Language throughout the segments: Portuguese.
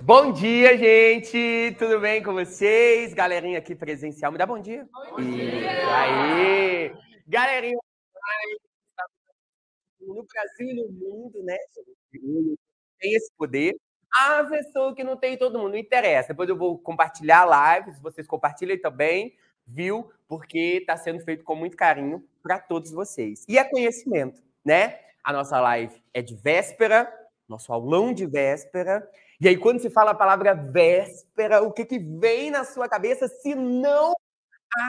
Bom dia, gente! Tudo bem com vocês? Galerinha aqui presencial, me dá bom dia. Bom dia! Aí! Galerinha no Brasil e no mundo, né? Tem esse poder. A pessoa que não tem, todo mundo, não interessa. Depois eu vou compartilhar a live, se vocês compartilhem também, viu? Porque está sendo feito com muito carinho para todos vocês. E é conhecimento, né? A nossa live é de véspera, nosso aulão de véspera. E aí, quando se fala a palavra véspera, o que vem na sua cabeça, se não a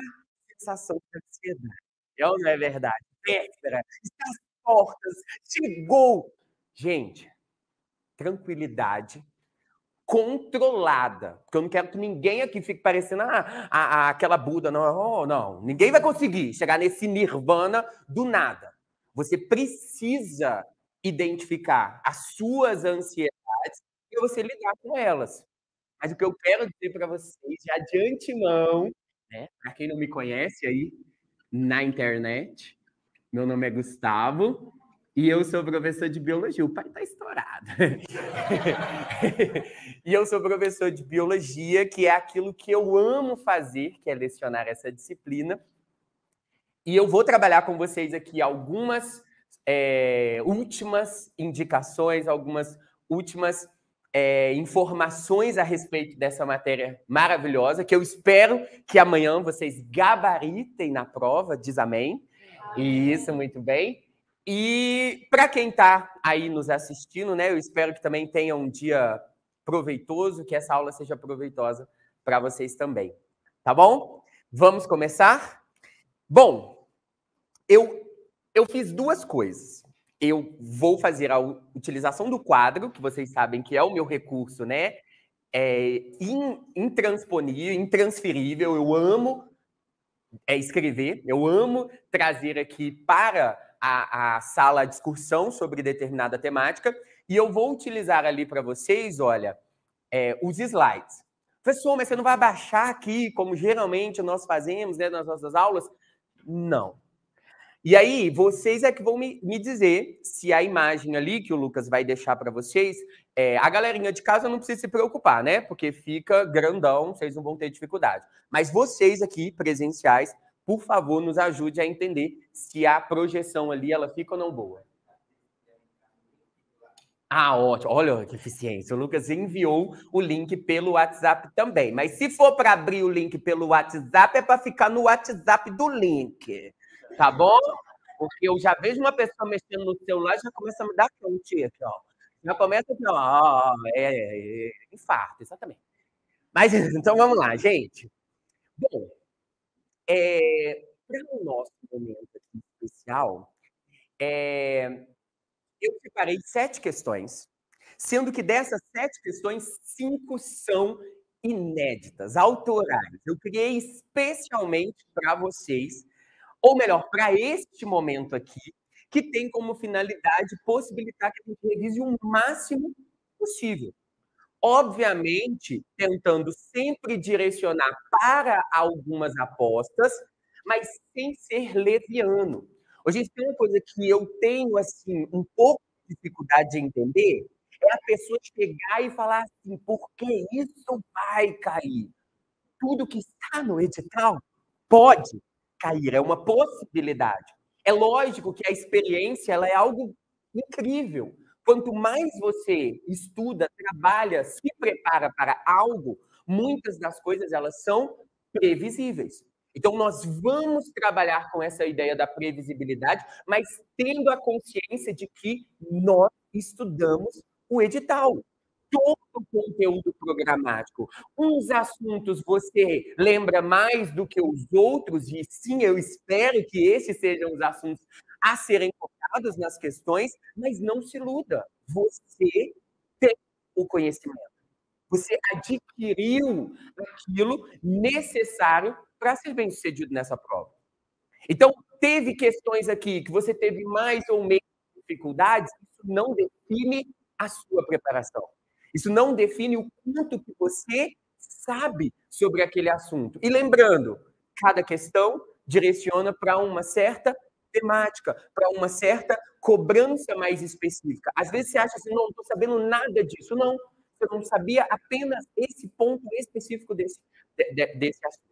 sensação de ansiedade? É ou não é verdade? Véspera, está às portas, chegou. Gente, tranquilidade controlada. Porque eu não quero que ninguém aqui fique parecendo aquela Buda. Não, oh, não, ninguém vai conseguir chegar nesse nirvana do nada. Você precisa identificar as suas ansiedades e você lidar com elas. Mas o que eu quero dizer para vocês, já de antemão, né, para quem não me conhece aí na internet, meu nome é Gustavo e eu sou professor de biologia. O pai tá estourado. E eu sou professor de biologia, que é aquilo que eu amo fazer, que é lecionar essa disciplina. E eu vou trabalhar com vocês aqui algumas últimas indicações, algumas últimas informações a respeito dessa matéria maravilhosa, que eu espero que amanhã vocês gabaritem na prova, diz amém. Isso, muito bem. E para quem está aí nos assistindo, né, eu espero que também tenha um dia proveitoso, que essa aula seja proveitosa para vocês também. Tá bom? Vamos começar? Bom, eu fiz duas coisas. Eu vou fazer a utilização do quadro, que vocês sabem que é o meu recurso, né? Intransponível, intransferível. Eu amo escrever, eu amo trazer aqui para a sala a discussão sobre determinada temática, e eu vou utilizar ali para vocês, olha, os slides. Professor, mas você não vai baixar aqui, como geralmente nós fazemos, né, nas nossas aulas? Não. E aí, vocês é que vão me dizer se a imagem ali que o Lucas vai deixar para vocês, a galerinha de casa não precisa se preocupar, né? Porque fica grandão, vocês não vão ter dificuldade. Mas vocês aqui, presenciais, por favor, nos ajude a entender se a projeção ali, ela fica ou não boa. Ah, ótimo. Olha que eficiência. O Lucas enviou o link pelo WhatsApp também. Mas se for para abrir o link pelo WhatsApp, é para ficar no WhatsApp do link. Tá bom? Porque eu já vejo uma pessoa mexendo no celular e já começa a me dar fronte aqui, ó. Já começa aqui, ó. Infarto, exatamente. Mas então vamos lá, gente. Bom, para o nosso momento aqui especial, eu separei 7 questões, sendo que dessas 7 questões, 5 são inéditas, autorais. Eu criei especialmente para vocês, ou melhor, para este momento aqui, que tem como finalidade possibilitar que a gente revise o máximo possível. Obviamente, tentando sempre direcionar para algumas apostas, mas sem ser leviano. Hoje, tem uma coisa que eu tenho, assim, um pouco de dificuldade de entender, é a pessoa chegar e falar assim, porque isso vai cair. Tudo que está no edital pode cair, é uma possibilidade. É lógico que a experiência ela é algo incrível. Quanto mais você estuda, trabalha, se prepara para algo, muitas das coisas elas são previsíveis. Então nós vamos trabalhar com essa ideia da previsibilidade, mas tendo a consciência de que nós estudamos o edital. Todo o conteúdo programático. Uns assuntos você lembra mais do que os outros, e sim, eu espero que esses sejam os assuntos a serem focados nas questões, mas não se iluda. Você tem o conhecimento. Você adquiriu aquilo necessário para ser bem-sucedido nessa prova. Então, teve questões aqui que você teve mais ou menos dificuldades, isso não define a sua preparação. Isso não define o quanto que você sabe sobre aquele assunto. E lembrando, cada questão direciona para uma certa temática, para uma certa cobrança mais específica. Às vezes você acha assim, não estou sabendo nada disso. Não, você não sabia apenas esse ponto específico desse assunto.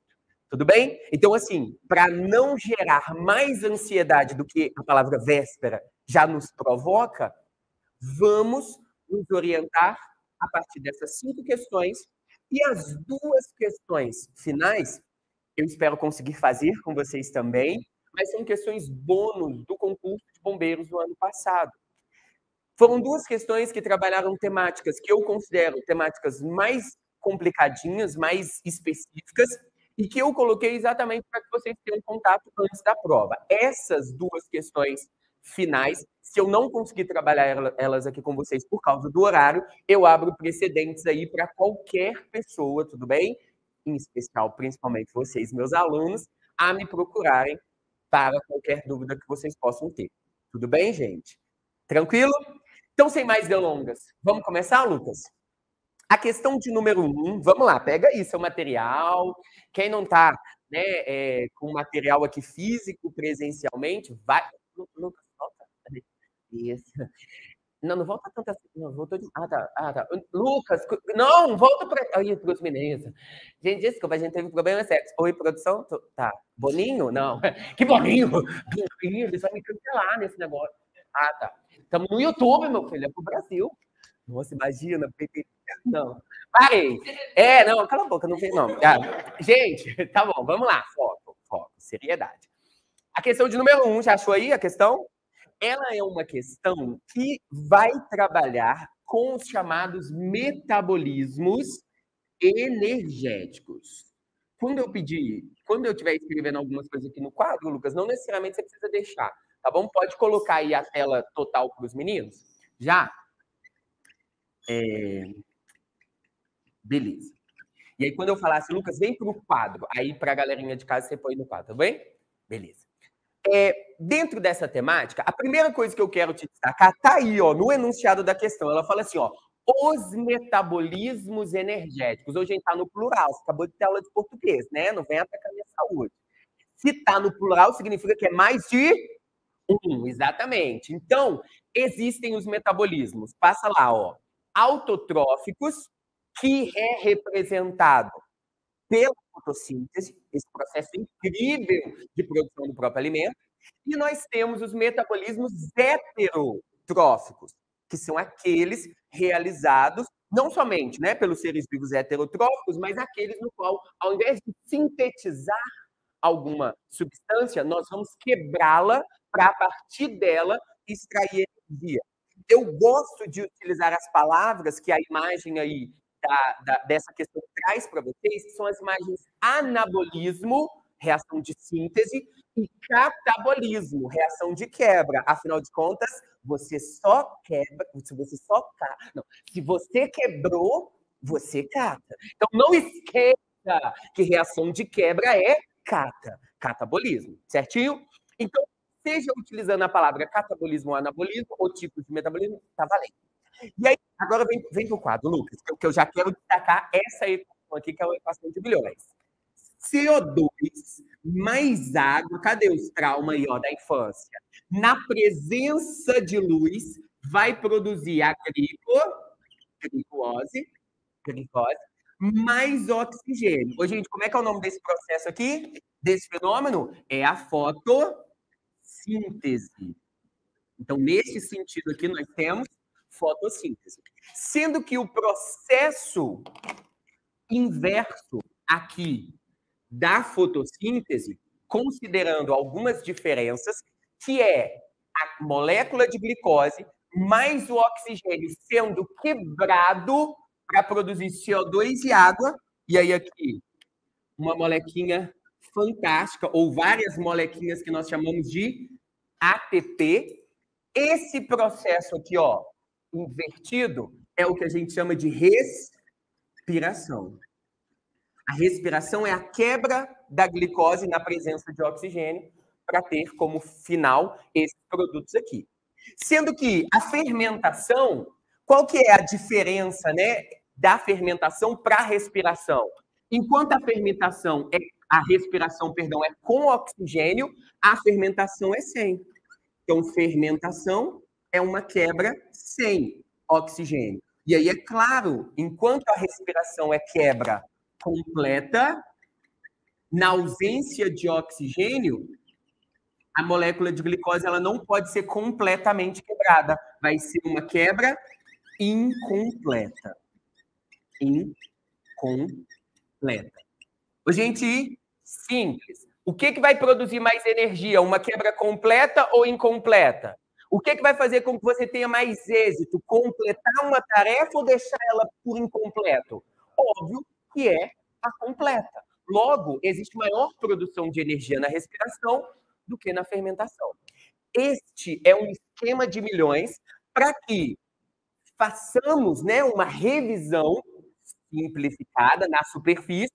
Tudo bem? Então, assim, para não gerar mais ansiedade do que a palavra véspera já nos provoca, vamos nos orientar a partir dessas 5 questões. E as 2 questões finais, eu espero conseguir fazer com vocês também, mas são questões bônus do concurso de bombeiros do ano passado. Foram 2 questões que trabalharam temáticas que eu considero temáticas mais complicadinhas, mais específicas, e que eu coloquei exatamente para que vocês tenham contato antes da prova. Essas 2 questões finais, se eu não conseguir trabalhar elas aqui com vocês por causa do horário, eu abro precedentes aí para qualquer pessoa, tudo bem? Em especial, principalmente vocês, meus alunos, a me procurarem para qualquer dúvida que vocês possam ter. Tudo bem, gente? Tranquilo? Então, sem mais delongas, vamos começar, Lucas? A questão de número 1, vamos lá, pega aí seu material. Quem não está, né, com material aqui físico, presencialmente, vai. Lucas, volta. Isso. Não volta tanto assim. Não, voltou de. Tá. Lucas, não, volta para. Aí, os meninos. Gente, desculpa, a gente teve problema sério. Oi, produção? Tá. Boninho? Não. Que Boninho? Boninho, eles vão me cancelar nesse negócio. Tá. Estamos no YouTube, meu filho, é pro Brasil. Nossa, imagina. Não. Parei. Não, cala a boca, não tem não. Gente, tá bom, vamos lá. Foco, seriedade. A questão de número 1, já achou aí a questão? Ela é uma questão que vai trabalhar com os chamados metabolismos energéticos. Quando eu estiver escrevendo algumas coisas aqui no quadro, Lucas, não necessariamente você precisa deixar, tá bom? Pode colocar aí a tela total para os meninos? Já? Beleza. E aí, quando eu falasse, Lucas, vem para o quadro, aí para a galerinha de casa você põe no quadro, tá bem? Beleza. Dentro dessa temática, a primeira coisa que eu quero te destacar tá aí, ó, no enunciado da questão. Ela fala assim, ó, os metabolismos energéticos. Hoje a gente tá no plural, você acabou de ter aula de português, né? Não vem atacar a minha saúde. Se tá no plural, significa que é mais de 1, exatamente. Então, existem os metabolismos. Passa lá, ó. Autotróficos, que é representado pela fotossíntese, esse processo incrível de produção do próprio alimento, e nós temos os metabolismos heterotróficos, que são aqueles realizados não somente, né, pelos seres vivos heterotróficos, mas aqueles no qual, ao invés de sintetizar alguma substância, nós vamos quebrá-la para, a partir dela, extrair energia. Eu gosto de utilizar as palavras que a imagem aí dessa questão traz para vocês, que são as imagens anabolismo, reação de síntese, e catabolismo, reação de quebra. Afinal de contas, você só quebra, se você quebrou, você cata. Então, não esqueça que reação de quebra é catabolismo, certinho? Então, seja utilizando a palavra catabolismo ou anabolismo, ou tipo de metabolismo, tá valendo. E aí, agora vem para o quadro, Lucas, que eu já quero destacar essa equação aqui, que é uma equação de bilhões. CO2 mais água, cadê os traumas aí, ó, da infância? Na presença de luz, vai produzir a glicose, mais oxigênio. Ô, gente, como é que é o nome desse processo aqui? Desse fenômeno? É a fotossíntese. Então, nesse sentido aqui, nós temos fotossíntese. Sendo que o processo inverso aqui da fotossíntese, considerando algumas diferenças, que é a molécula de glicose mais o oxigênio sendo quebrado para produzir CO2 e água, e aí aqui uma molequinha fantástica, ou várias molequinhas que nós chamamos de ATP. Esse processo aqui, ó, invertido, é o que a gente chama de respiração. A respiração é a quebra da glicose na presença de oxigênio para ter como final esses produtos aqui. Sendo que a fermentação, qual que é a diferença, né, da fermentação para a respiração? Enquanto a respiração, é com oxigênio, a fermentação é sem. Então, fermentação é uma quebra sem oxigênio. E aí, é claro, enquanto a respiração é quebra completa, na ausência de oxigênio, a molécula de glicose ela não pode ser completamente quebrada. Vai ser uma quebra incompleta. Incompleta. Gente, simples. O que vai produzir mais energia? Uma quebra completa ou incompleta? O que vai fazer com que você tenha mais êxito? Completar uma tarefa ou deixar ela por incompleto? Óbvio que é a completa. Logo, existe maior produção de energia na respiração do que na fermentação. Este é um esquema de milhões para que façamos, né, uma revisão simplificada na superfície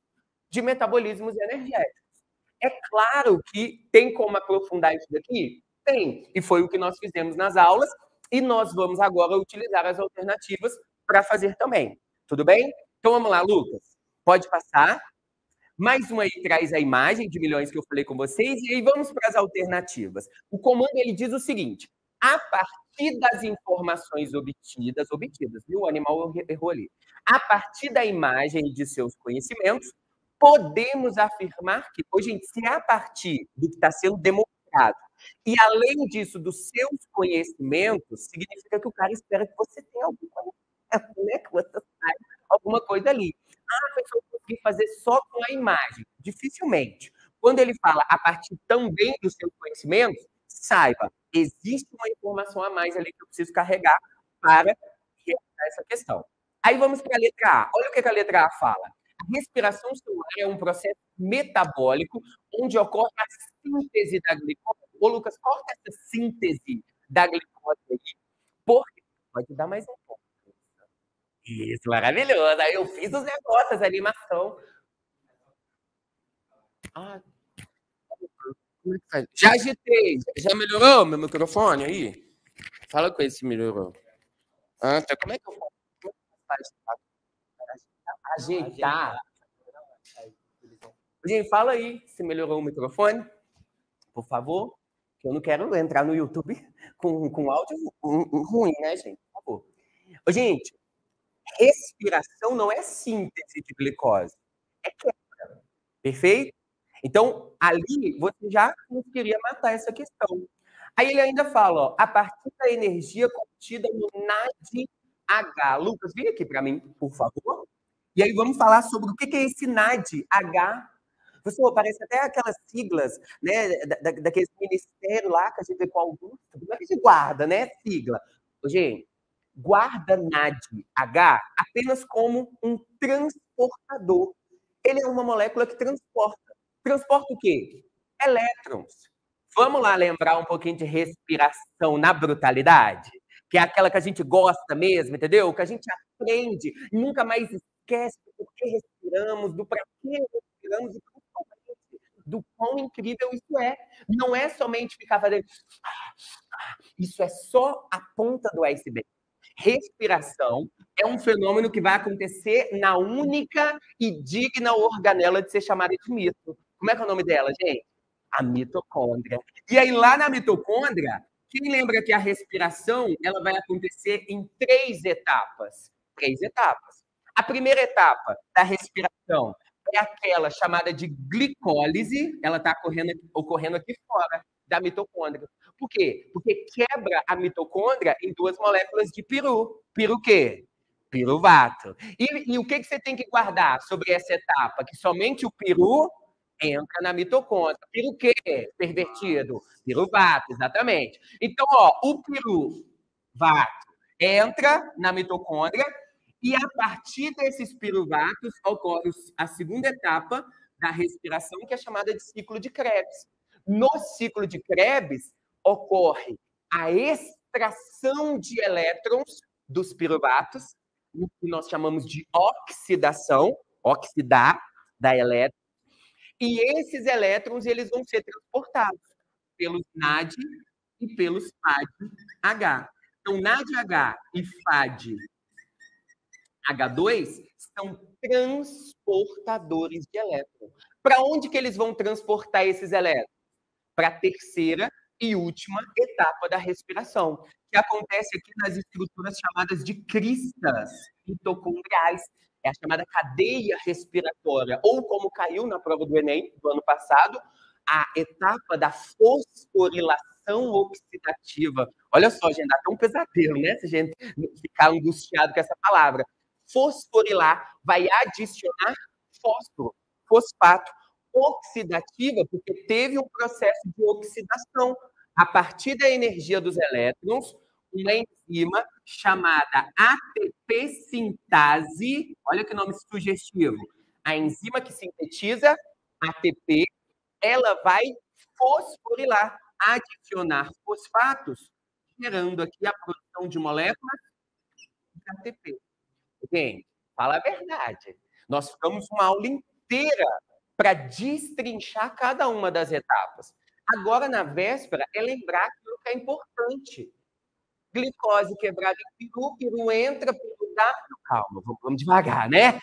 de metabolismos energéticos. É claro que tem como aprofundar isso daqui? Tem. E foi o que nós fizemos nas aulas, e nós vamos agora utilizar as alternativas para fazer também. Tudo bem? Então vamos lá, Lucas. Pode passar. Mais um aí traz a imagem de milhões que eu falei com vocês, e aí vamos para as alternativas. O comando ele diz o seguinte: a partir das informações obtidas, viu? O animal errou ali. A partir da imagem e de seus conhecimentos, podemos afirmar que, hoje, gente, se a partir do que está sendo demonstrado, e além disso, dos seus conhecimentos, significa que o cara espera que você tenha algum conhecimento, né? Que você saiba alguma coisa ali. A pessoa conseguir fazer só com a imagem. Dificilmente. Quando ele fala a partir também dos seus conhecimentos, saiba, existe uma informação a mais ali que eu preciso carregar para realizar essa questão. Aí vamos para a letra A. Olha o que a letra A fala. A respiração celular é um processo metabólico onde ocorre a síntese da glicose. Ô, Lucas, corta essa síntese da glicose aí, porque pode dar mais um pouco. Isso, maravilhoso. Aí eu fiz os negócios, a animação. Ah, já agitei. Já melhorou meu microfone aí? Fala com ele se melhorou. Ah, tá. Como é que eu faço? Ajeitar. Gente, fala aí se melhorou o microfone, por favor. Eu não quero entrar no YouTube com áudio ruim, né, gente? Por favor. Ô, gente, respiração não é síntese de glicose. É quebra. Perfeito? Então, ali você já conseguiria matar essa questão. Aí ele ainda fala, ó, a partir da energia contida no NADH. Lucas, vem aqui para mim, por favor. E aí vamos falar sobre o que é esse NADH. Pessoal, parece até aquelas siglas, né, daqueles ministérios lá que a gente vê com Augusto. Como é que se guarda, né? Sigla. Gente, guarda NADH apenas como um transportador. Ele é uma molécula que transporta. Transporta o quê? Elétrons. Vamos lá lembrar um pouquinho de respiração na brutalidade? Que é aquela que a gente gosta mesmo, entendeu? Que a gente aprende e nunca mais esquece do porquê respiramos, do para que respiramos e do quão incrível isso é. Não é somente ficar fazendo. Isso é só a ponta do iceberg. Respiração é um fenômeno que vai acontecer na única e digna organela de ser chamada de mito. Como é que é o nome dela, gente? A mitocôndria. E aí, lá na mitocôndria, quem lembra que a respiração ela vai acontecer em 3 etapas? 3 etapas. A primeira etapa da respiração é aquela chamada de glicólise, ela está ocorrendo aqui fora da mitocôndria. Por quê? Porque quebra a mitocôndria em 2 moléculas de piru. Piru o quê? Piruvato. E o que você tem que guardar sobre essa etapa? Que somente o piru entra na mitocôndria. Piru o quê? Pervertido. Piruvato, exatamente. Então, ó, o piruvato entra na mitocôndria e a partir desses piruvatos ocorre a segunda etapa da respiração, que é chamada de ciclo de Krebs. No ciclo de Krebs, ocorre a extração de elétrons dos piruvatos, o que nós chamamos de oxidação, oxidar da elétron, e esses elétrons eles vão ser transportados pelos NAD e pelos FAD-H. Então, NADH e FAD-H2 são transportadores de elétrons. Para onde que eles vão transportar esses elétrons? Para a terceira e última etapa da respiração, que acontece aqui nas estruturas chamadas de cristas mitocondriais. É a chamada cadeia respiratória, ou como caiu na prova do Enem do ano passado, a etapa da fosforilação oxidativa. Olha só, gente, dá até um pesadelo, né? Se a gente ficar angustiado com essa palavra. Fosforilar vai adicionar fósforo, fosfato, oxidativa, porque teve um processo de oxidação. A partir da energia dos elétrons, uma enzima chamada ATP sintase, olha que nome sugestivo, a enzima que sintetiza ATP, ela vai fosforilar, adicionar fosfatos, gerando aqui a produção de moléculas de ATP. Gente, fala a verdade. Nós ficamos uma aula inteira para destrinchar cada uma das etapas. Agora, na véspera, é lembrar aquilo que é importante. Glicose quebrada em peru, peru entra, peru dá. Calma, vamos devagar, né?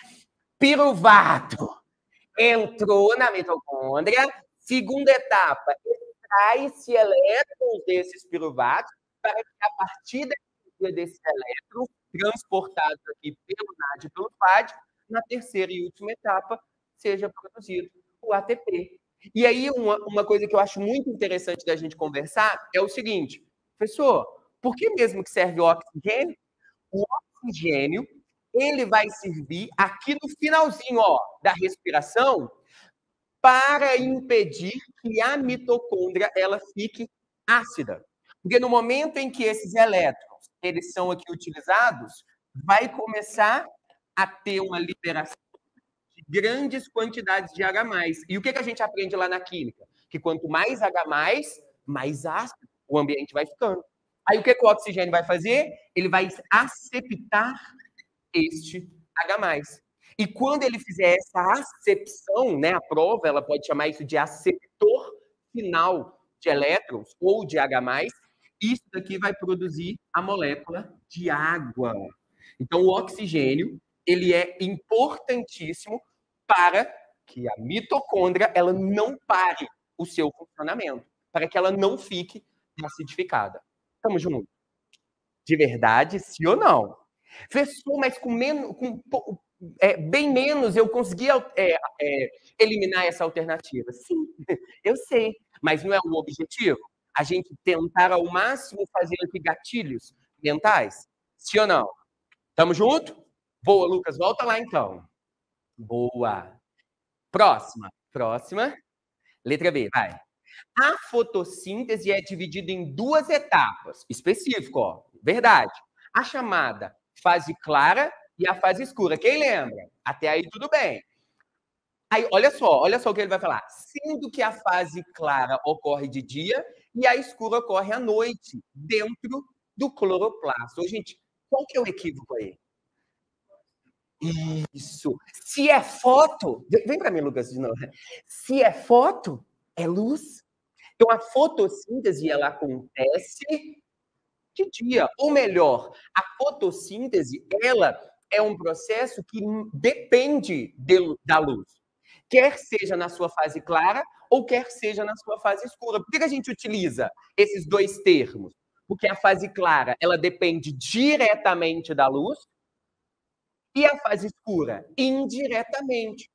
Piruvato entrou na mitocôndria. Segunda etapa, extrai-se elétrons desses piruvatos para que, a partir da energia desses elétrons, transportados aqui pelo NAD e pelo FAD, na terceira e última etapa, seja produzido o ATP. E aí, uma coisa que eu acho muito interessante da gente conversar é o seguinte, professor, por que mesmo que serve o oxigênio? O oxigênio, ele vai servir aqui no finalzinho, ó, da respiração, para impedir que a mitocôndria ela fique ácida. Porque no momento em que esses elétrons eles são aqui utilizados, vai começar a ter uma liberação de grandes quantidades de H+. E o que a gente aprende lá na química? Que quanto mais H+, mais ácido o ambiente vai ficando. Aí o que o oxigênio vai fazer? Ele vai aceptar este H+. E quando ele fizer essa acepção, né, a prova, ela pode chamar isso de aceptor final de elétrons ou de H+, isso daqui vai produzir a molécula de água. Então, o oxigênio, ele é importantíssimo para que a mitocôndria ela não pare o seu funcionamento, para que ela não fique acidificada. Estamos juntos? De verdade, sim ou não? Professor, mas bem menos eu conseguia eliminar essa alternativa. Sim, eu sei, mas não é o objetivo? A gente tentar ao máximo fazer aqui gatilhos mentais? Sim ou não? Tamo junto? Boa, Lucas, volta lá então. Boa. Próxima. Letra B, vai. A fotossíntese é dividida em duas etapas. Específico, ó. Verdade. A chamada fase clara e a fase escura. Quem lembra? Até aí tudo bem. Aí, olha só o que ele vai falar. Sendo que a fase clara ocorre de dia e a escura ocorre à noite, dentro do cloroplasto. Ô, gente, qual que é o equívoco aí? Isso. Se é foto... Vem para mim, Lucas, de novo. Se é foto, é luz. Então, a fotossíntese, ela acontece de dia. Ou melhor, a fotossíntese, ela é um processo que depende da luz. Quer seja na sua fase clara ou quer seja na sua fase escura. Por que a gente utiliza esses dois termos? Porque a fase clara, ela depende diretamente da luz e a fase escura, indiretamente.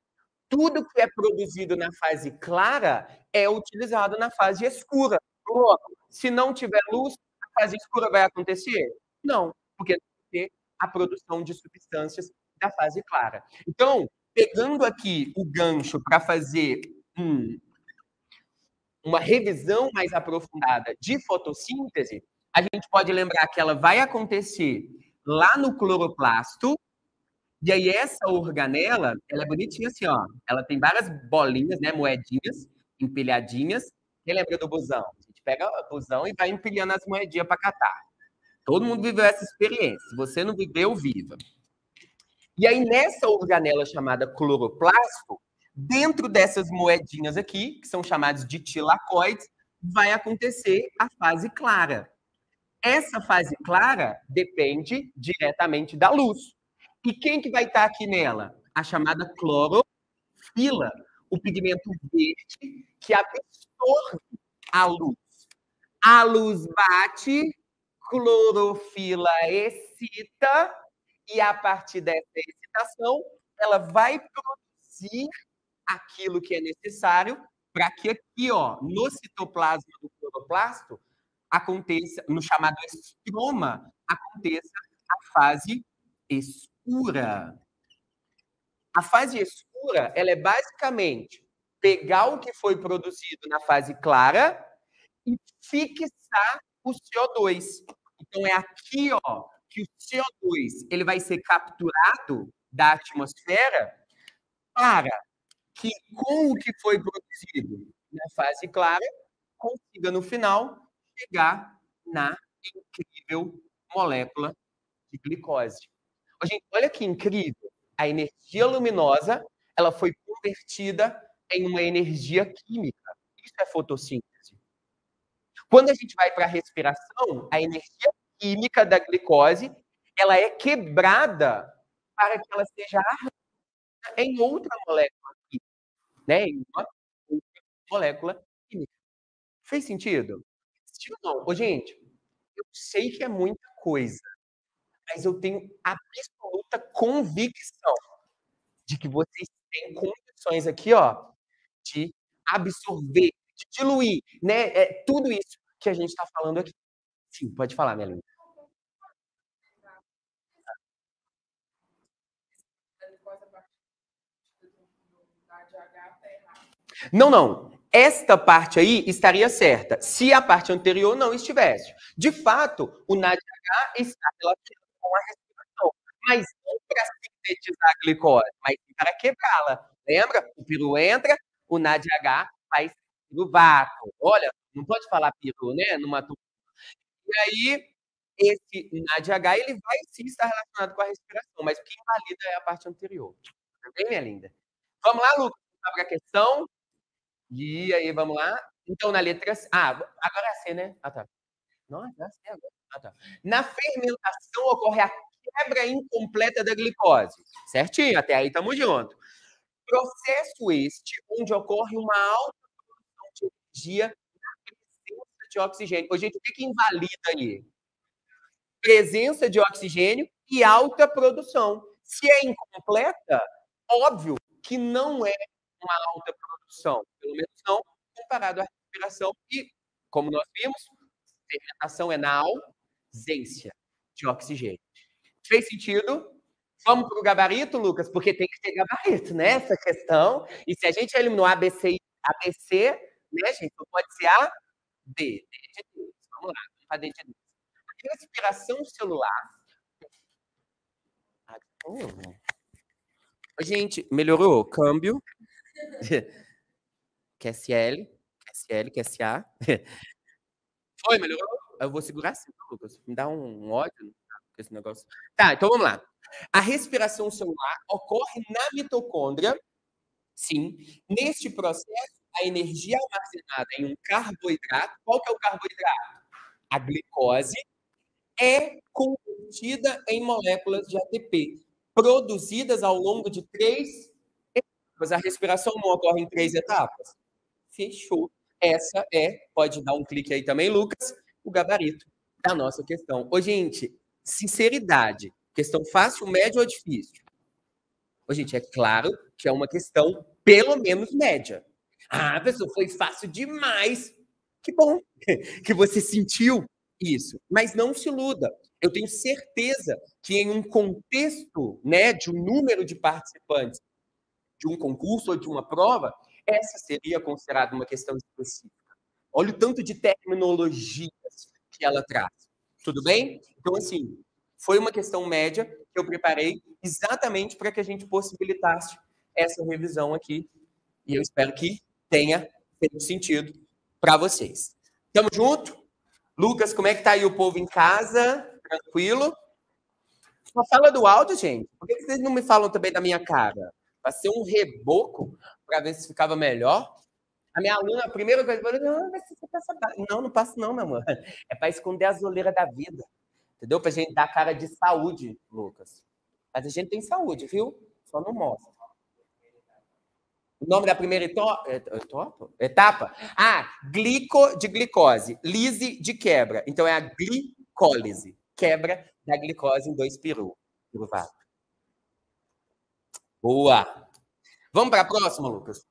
Tudo que é produzido na fase clara é utilizado na fase escura. Logo, se não tiver luz, a fase escura vai acontecer? Não, porque tem que ter a produção de substâncias da fase clara. Então, pegando aqui o gancho para fazer uma revisão mais aprofundada de fotossíntese, a gente pode lembrar que ela vai acontecer lá no cloroplasto, e aí essa organela, ela é bonitinha assim, ó. Ela tem várias bolinhas, né, moedinhas, empilhadinhas. Quem lembra do busão? A gente pega o busão e vai empilhando as moedinhas para catar. Todo mundo viveu essa experiência. Se você não viveu, viva. E aí nessa organela chamada cloroplasto, dentro dessas moedinhas aqui, que são chamadas de tilacoides, vai acontecer a fase clara. Essa fase clara depende diretamente da luz. E quem que vai estar aqui nela? A chamada clorofila, o pigmento verde que absorve a luz. A luz bate, clorofila excita e a partir dessa excitação, ela vai produzir aquilo que é necessário para que aqui, ó, no citoplasma do cloroplasto, aconteça, no chamado estroma, aconteça a fase escura. A fase escura, ela é basicamente pegar o que foi produzido na fase clara e fixar o CO2. Então é aqui, ó, que o CO2 ele vai ser capturado da atmosfera para que, com o que foi produzido na fase clara, consiga, no final, chegar na incrível molécula de glicose. Gente, olha que incrível. A energia luminosa ela foi convertida em uma energia química. Isso é fotossíntese. Quando a gente vai para a respiração, a energia química da glicose ela é quebrada para que ela seja em outra molécula química, né? Em uma outra molécula química. Fez sentido? Sentido não. Ô, gente, eu sei que é muita coisa, mas eu tenho absoluta convicção de que vocês têm condições aqui, ó, de absorver, de diluir, né? Tudo isso que a gente está falando aqui. Sim, pode falar, minha linda. Não, não. Esta parte aí estaria certa, se a parte anterior não estivesse. De fato, o NADH está relacionado com a respiração, mas não para sintetizar a glicose, mas para quebrá-la. Lembra? O piru entra, o NADH faz no vácuo. Olha, não pode falar piru, né? Numa... E aí, esse NADH, ele vai sim estar relacionado com a respiração, mas o que invalida é a parte anterior. Tá bem, minha linda? Vamos lá, Lucas, para a questão. E aí, vamos lá? Então, na letra C. Ah, agora é a C, né? Ah, tá. Nossa, é a C agora. Ah, tá. Na fermentação ocorre a quebra incompleta da glicose. Certinho? Até aí estamos juntos. Processo este onde ocorre uma alta produção de energia na presença de oxigênio. Ô, gente, o que invalida aí? Presença de oxigênio e alta produção. Se é incompleta, óbvio que não é uma alta produção, pelo menos não comparado à respiração e, como nós vimos, fermentação é na ausência de oxigênio. Fez sentido? Vamos para o gabarito, Lucas, porque tem que ter gabarito, né? Essa questão. E se a gente eliminou ABC, né, gente, não pode ser A, D. D de Deus. Vamos lá, vamos para D de Deus. Respiração celular. Gente, melhorou? Câmbio. QSL, QSA. Foi, melhorou? Eu vou segurar assim, Lucas. Me dá um ódio com esse negócio. Tá, então vamos lá. A respiração celular ocorre na mitocôndria. Sim. Neste processo, a energia armazenada em um carboidrato, qual que é o carboidrato? A glicose, é convertida em moléculas de ATP, produzidas ao longo de 3 etapas. A respiração não ocorre em 3 etapas? Fechou. Essa pode dar um clique aí também, Lucas, o gabarito da nossa questão. Ô, gente, sinceridade, questão fácil, média ou difícil? Ô, gente, é claro que é uma questão pelo menos média. Ah, pessoal, foi fácil demais. Que bom que você sentiu isso. Mas não se iluda. Eu tenho certeza que em um contexto, né, de um número de participantes de um concurso ou de uma prova, essa seria considerada uma questão específica. Olha o tanto de terminologias que ela traz. Tudo bem? Então, assim, foi uma questão média que eu preparei exatamente para que a gente possibilitasse essa revisão aqui. E eu espero que tenha feito sentido para vocês. Tamo junto? Lucas, como é que tá aí o povo em casa? Tranquilo? Só fala do áudio, gente. Por que vocês não me falam também da minha cara? Para ser um reboco, para ver se ficava melhor. A minha aluna, a primeira coisa, falou: não, você passa. Não, não passo, não, meu amor. É para esconder a zoleira da vida. Entendeu? Para a gente dar cara de saúde, Lucas. Mas a gente tem saúde, viu? Só não mostra. O nome da primeira etapa? Ah, glico de glicose, lise de quebra. Então é a glicólise, quebra da glicose em 2-piruvato. Boa! Vamos para a próxima, Lucas?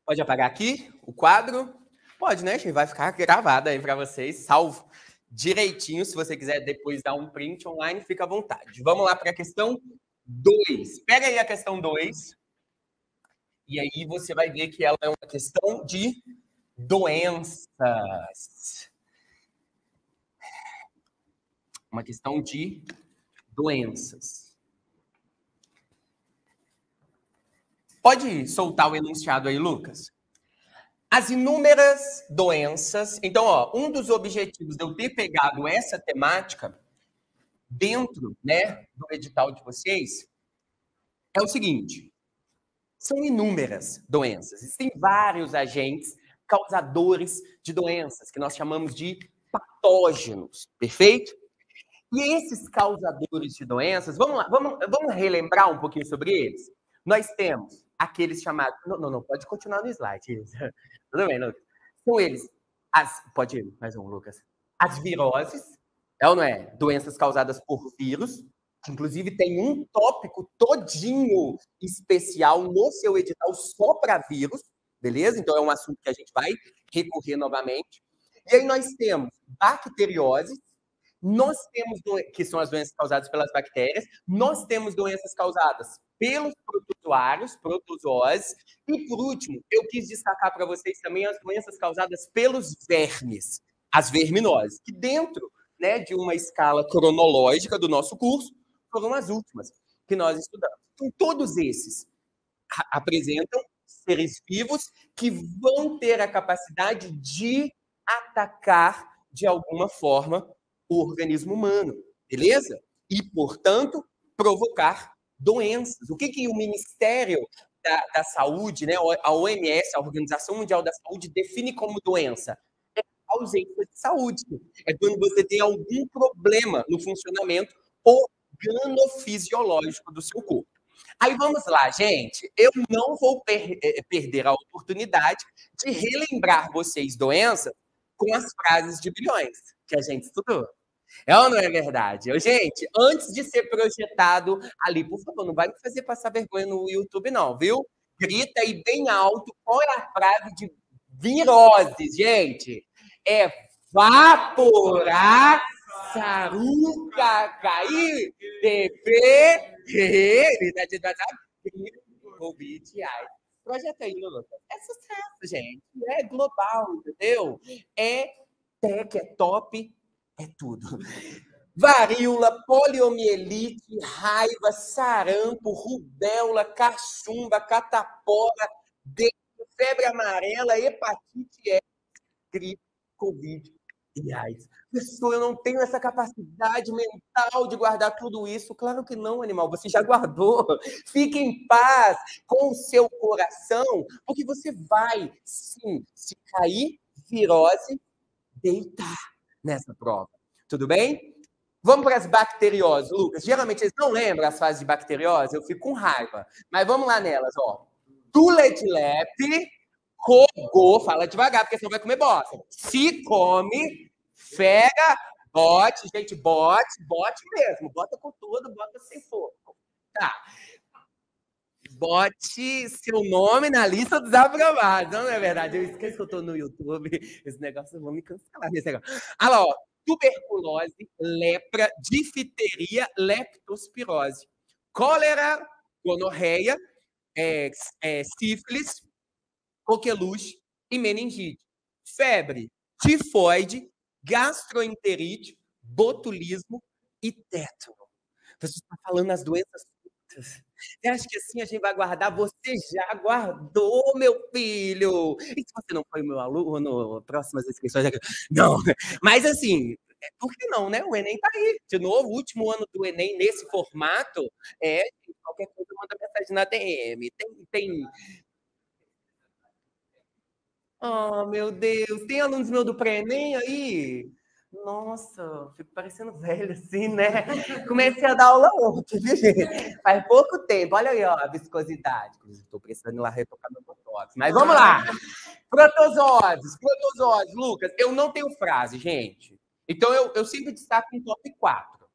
Pode apagar aqui o quadro? Pode, né, gente? Vai ficar gravado aí para vocês, salvo direitinho. Se você quiser depois dar um print online, fica à vontade. Vamos lá para a questão 2. Pega aí a questão 2. E aí você vai ver que ela é uma questão de doenças. Uma questão de doenças. Pode soltar o enunciado aí, Lucas? As inúmeras doenças... Então, ó, um dos objetivos de eu ter pegado essa temática dentro, né, do edital de vocês é o seguinte: são inúmeras doenças. Existem vários agentes causadores de doenças, que nós chamamos de patógenos, perfeito? E esses causadores de doenças, vamos lá, vamos relembrar um pouquinho sobre eles? Nós temos aqueles chamados... Não, pode continuar no slide. Tudo bem, Lucas? São eles, pode ir, mais um, Lucas. As viroses, é ou não é? Doenças causadas por vírus. Inclusive, tem um tópico todinho especial no seu edital só para vírus, beleza? Então, é um assunto que a gente vai recorrer novamente. E aí nós temos bacterioses, nós temos, que são as doenças causadas pelas bactérias, nós temos doenças causadas pelos protozoários, protozoas, e por último, eu quis destacar para vocês também as doenças causadas pelos vermes, as verminoses, que dentro, né, de uma escala cronológica do nosso curso, foram as últimas que nós estudamos. Então, todos esses apresentam seres vivos que vão ter a capacidade de atacar, de alguma forma, o organismo humano, beleza? E, portanto, provocar doenças. O que o Ministério da Saúde, né, a OMS, a Organização Mundial da Saúde, define como doença? É a ausência de saúde. É quando você tem algum problema no funcionamento organofisiológico do seu corpo. Aí vamos lá, gente. Eu não vou perder a oportunidade de relembrar vocês doenças com as frases de Bilhões que a gente estudou. É ou não é verdade? Gente, antes de ser projetado ali, por favor, não vai me fazer passar vergonha no YouTube, não, viu? Grita aí bem alto, qual é a frase de viroses, gente? É vaporar, saruca, cair, beber, Covid, AIDS. Projeta aí, Lucas. É sucesso, gente. É global, entendeu? É tech, é top, é tudo. Varíola, poliomielite, raiva, sarampo, rubéola, cachumba, catapora, dengue, febre amarela, hepatite E, gripe, Covid e AIDS. Pessoal, eu não tenho essa capacidade mental de guardar tudo isso. Claro que não, animal. Você já guardou. Fique em paz com o seu coração, porque você vai, sim, se cair, virose, deitar nessa prova. Tudo bem? Vamos para as bacterioses, Lucas. Geralmente eles não lembram as fases de bacteriose, eu fico com raiva. Mas vamos lá nelas, ó. Tula de lepe, cogô, fala devagar, porque senão vai comer bosta. Se come, pega, bote, gente, bote mesmo. Bota com tudo, bota sem fogo. Tá. Bote seu nome na lista dos aprovados. Não é verdade? Eu esqueço que eu tô no YouTube. Esse negócio, vão me cancelar. Esse negócio. Olha lá, ó. Tuberculose, lepra, difteria, leptospirose. Cólera, gonorreia, sífilis, coqueluche e meningite. Febre, tifoide, gastroenterite, botulismo e tétano. Você está falando as doenças todas. Você acha que assim a gente vai guardar? Você já guardou, meu filho! E se você não foi meu aluno, próximas inscrições... Não, mas assim, por que não, né? O Enem tá aí. De novo, último ano do Enem nesse formato, qualquer coisa manda mensagem na DM. Tem... Oh, meu Deus! Tem alunos meus do pré-ENEM aí? Nossa, fico parecendo velho assim, né? Comecei a dar aula ontem, viu, gente? Faz pouco tempo. Olha aí, ó, a viscosidade. Estou precisando ir lá retocar meu botox. Mas vamos lá! Protozooses, Lucas. Eu não tenho frase, gente. Então, eu sempre destaco um top 4.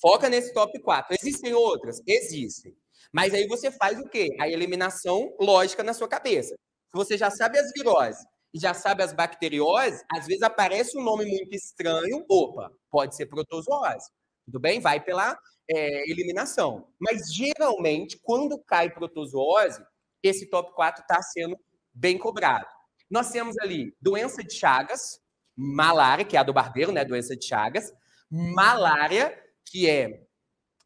Foca nesse top 4. Existem outras? Existem. Mas aí você faz o quê? A eliminação lógica na sua cabeça. Se você já sabe as viroses e já sabe as bacterioses, às vezes aparece um nome muito estranho. Opa, pode ser protozoose. Tudo bem? Vai pela eliminação. Mas, geralmente, quando cai protozoose, esse top 4 está sendo bem cobrado. Nós temos ali doença de Chagas, malária, que é a do barbeiro, né? Doença de Chagas, malária, que é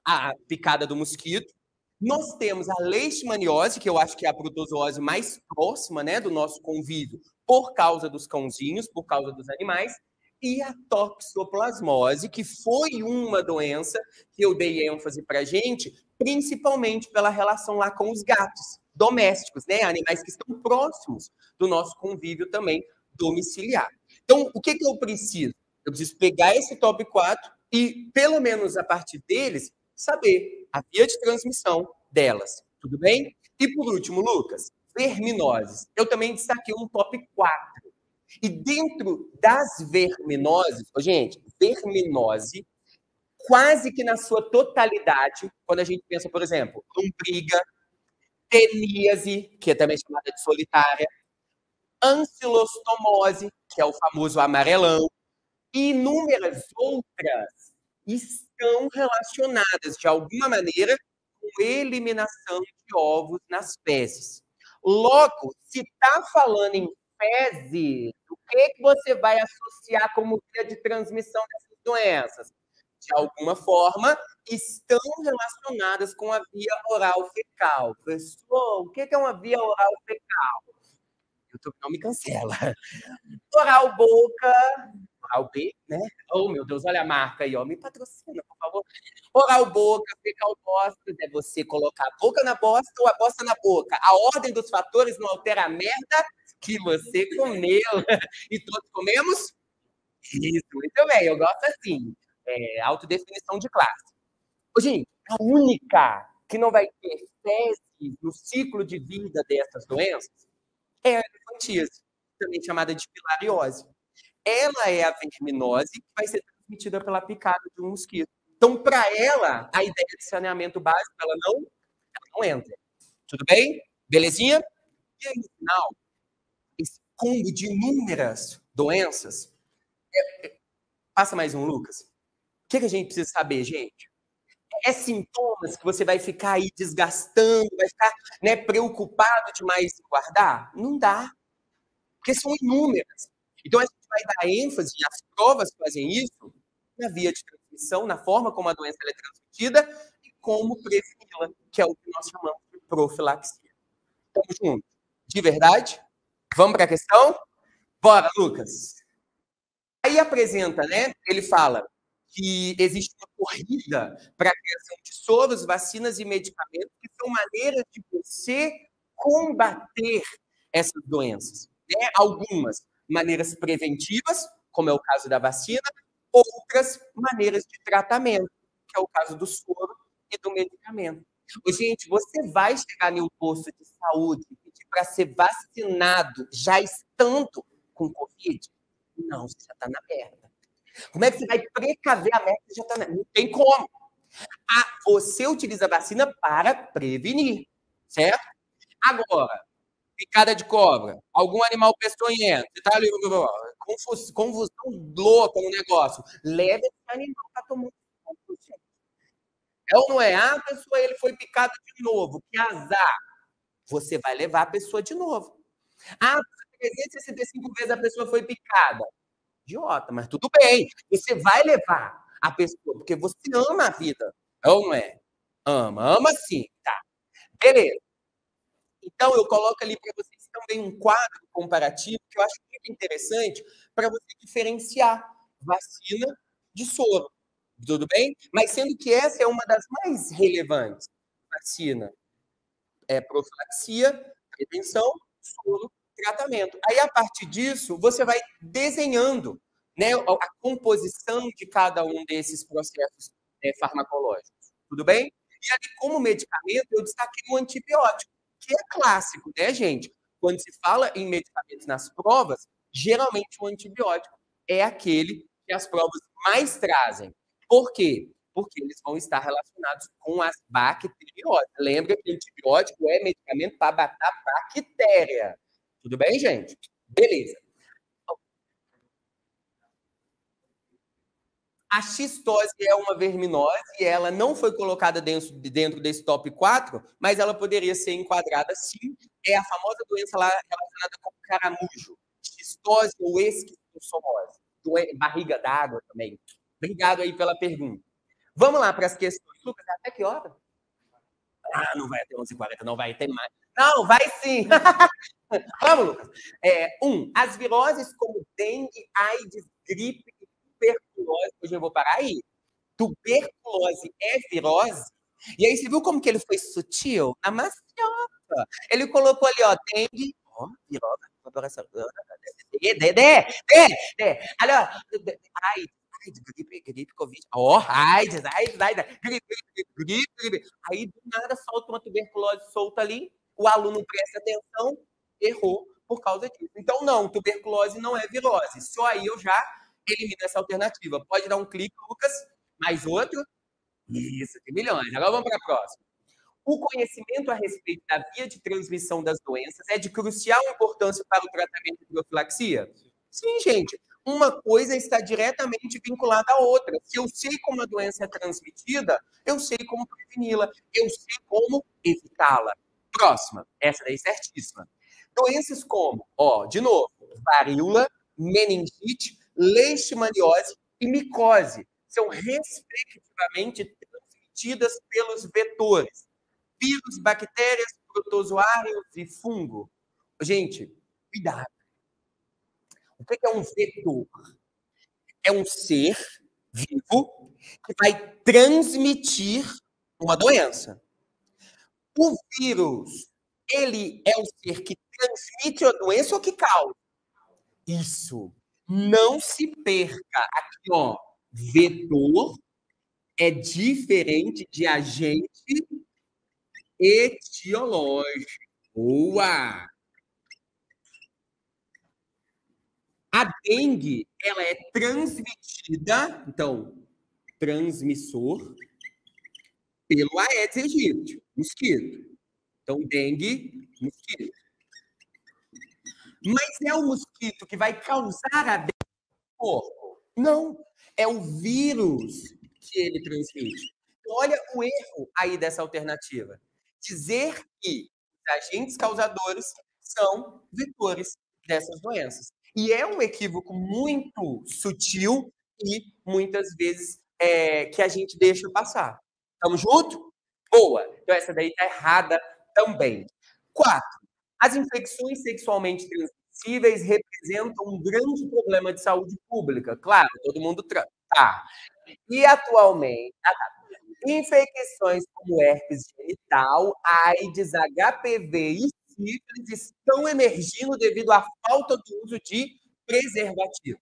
a picada do mosquito. Nós temos a leishmaniose, que eu acho que é a protozoose mais próxima, né, do nosso convívio, por causa dos cãozinhos, por causa dos animais, e a toxoplasmose, que foi uma doença que eu dei ênfase para a gente, principalmente pela relação lá com os gatos domésticos, né, animais que estão próximos do nosso convívio também domiciliar. Então, o que eu preciso? Eu preciso pegar esse top 4 e, pelo menos a partir deles, saber a via de transmissão delas. Tudo bem? E por último, Lucas, verminoses. Eu também destaquei um top 4. E dentro das verminoses, gente, verminose, quase que na sua totalidade, quando a gente pensa, por exemplo, lombriga, teníase, que é também chamada de solitária, ancilostomose, que é o famoso amarelão, e inúmeras outras estão relacionadas, de alguma maneira, com eliminação de ovos nas fezes. Logo, se está falando em fezes, o que você vai associar como via de transmissão dessas doenças? De alguma forma, estão relacionadas com a via oral fecal. Pessoal, o que é uma via oral fecal? O YouTube não me cancela. Oral boca, oral B, né? Oh, meu Deus, olha a marca aí, ó. Me patrocina, por favor. Oral boca, fecal bosta, é você colocar a boca na bosta ou a bosta na boca. A ordem dos fatores não altera a merda que você comeu. E todos comemos? Isso, muito bem, eu gosto assim. Autodefinição de classe. Ô, gente, a única que não vai ter fezes no ciclo de vida dessas doenças é a elefantíase, também chamada de filariose. Ela é a verminose que vai ser transmitida pela picada de um mosquito. Então, para ela, a ideia de saneamento básico, ela não entra. Tudo bem? Belezinha? E aí, no final, esse combo de inúmeras doenças. Passa mais um, Lucas. O que a gente precisa saber, gente? É sintomas que você vai ficar aí desgastando, vai ficar, né, preocupado demais em guardar? Não dá. Porque são inúmeras. Então, a gente vai dar ênfase, e as provas fazem isso, na via de transmissão, na forma como a doença é transmitida e como preveni-la, que é o que nós chamamos de profilaxia. Estamos juntos? De verdade? Vamos para a questão? Bora, Lucas. Aí apresenta, né? Ele fala que existe uma corrida para a criação de soros, vacinas e medicamentos que são maneiras de você combater essas doenças. Né? Algumas maneiras preventivas, como é o caso da vacina, outras maneiras de tratamento, que é o caso do soro e do medicamento. Gente, você vai chegar em um posto de saúde e pedir para ser vacinado já estando com Covid? Não, você já está na merda. Como é que você vai precaver a merda que já está na merda? Não tem como. Você utiliza a vacina para prevenir, certo? Agora, picada de cobra, algum animal peçonhento, você tá ali, convulsão louca no negócio. Leva esse animal para tomar um convulsão. É ou não é? A pessoa, ele foi picado de novo, que azar. Você vai levar a pessoa de novo. 365 vezes a pessoa foi picada. Idiota, mas tudo bem. Você vai levar a pessoa, porque você ama a vida. É ou não é? Ama sim. Tá. Beleza. Então, eu coloco ali para vocês também um quadro comparativo que eu acho muito interessante para você diferenciar vacina de soro. Tudo bem? Mas sendo que essa é uma das mais relevantes. Vacina é profilaxia, prevenção, soro, tratamento. Aí, a partir disso, você vai desenhando, né, a composição de cada um desses processos farmacológicos. Tudo bem? E ali, como medicamento, eu destaquei o antibiótico, que é clássico, né, gente? quando se fala em medicamentos nas provas, geralmente o antibiótico é aquele que as provas mais trazem. Por quê? Porque eles vão estar relacionados com as bacterioses. Lembra que antibiótico é medicamento para matar bactéria. Tudo bem, gente? Beleza. A xistose é uma verminose e ela não foi colocada dentro desse top 4, mas ela poderia ser enquadrada sim. É a famosa doença lá relacionada com caramujo, xistose ou esquistossomose, barriga d'água também. Obrigado aí pela pergunta. Vamos lá para as questões. Lucas, até que hora? Ah, não vai até 11h40, não vai ter mais. Não, vai sim. Vamos, Lucas. As viroses como dengue, AIDS, gripe e tuberculose. Hoje eu vou parar aí. Tuberculose é virose? E aí, você viu como que ele foi sutil? Na maciota. Ele colocou ali, ó, dengue, ó, virose, Dedé, ali, ó, AIDS, gripe, Covid, ó, AIDS, gripe. Aí, do nada, solta uma tuberculose solta ali, o aluno presta atenção, errou por causa disso. Então, não, tuberculose não é virose. Só aí eu já elimino essa alternativa. Pode dar um clique, Lucas. Mais outro? Isso, de milhões. Agora vamos para a próxima. O conhecimento a respeito da via de transmissão das doenças é de crucial importância para o tratamento de profilaxia? Sim, gente. Uma coisa está diretamente vinculada à outra. Se eu sei como a doença é transmitida, eu sei como preveni-la, eu sei como evitá-la. Próxima. Essa daí certíssima. Doenças como, ó, de novo, varíola, meningite, leishmaniose e micose são respectivamente transmitidas pelos vetores, vírus, bactérias, protozoários e fungo. Gente, cuidado. O que é um vetor? É um ser vivo que vai transmitir uma doença. O vírus, ele é o ser que transmite a doença ou que causa? Isso. Não se perca. Aqui, ó. Vetor é diferente de agente etiológico. Boa! A dengue, ela é transmitida, então, transmissor, pelo Aedes aegypti, mosquito. Então, dengue, mosquito. Mas é o mosquito que vai causar a dengue no corpo? Não. É o vírus que ele transmite. Então, olha o erro aí dessa alternativa. Dizer que os agentes causadores são vetores dessas doenças. E é um equívoco muito sutil e, muitas vezes, que a gente deixa passar. Estamos juntos? Boa! Então, essa daí está errada também. 4. As infecções sexualmente transmissíveis representam um grande problema de saúde pública. Claro, todo mundo tá. E atualmente, infecções como herpes genital, AIDS, HPV e sífilis estão emergindo devido à falta do uso de preservativos.